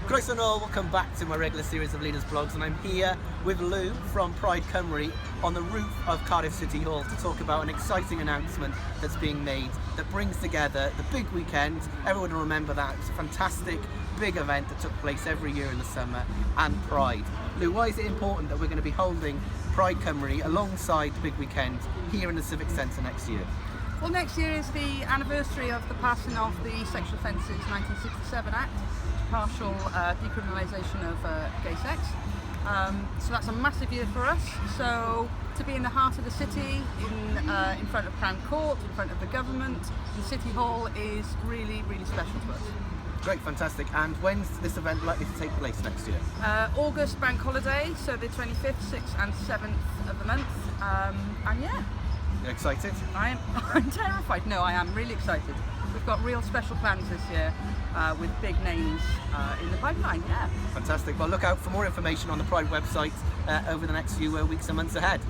Croeso nôl, welcome back to my regular series of Leaders Blogs, and I'm here with Lou from Pride Cymru on the roof of Cardiff City Hall to talk about an exciting announcement that's being made that brings together the big weekend. Everyone will remember that. It's a fantastic big event that took place every year in the summer, and Pride. Lou, why is it important that we're going to be holding Pride Cymru alongside the big weekend here in the Civic Centre next year? Well, next year is the anniversary of the passing of the Sexual Offences 1967 Act, partial decriminalisation of gay sex. So that's a massive year for us. So to be in the heart of the city, in front of Crown Court, in front of the government, in City Hall is really, really special to us. Great, fantastic. And when's this event likely to take place next year? August bank holiday, so the 25th, 6th and 7th of the month. And yeah. You're excited? I'm terrified. No, I am really excited. We've got real special plans this year with big names in the pipeline, yeah. Fantastic. Well, look out for more information on the Pride website over the next few weeks and months ahead.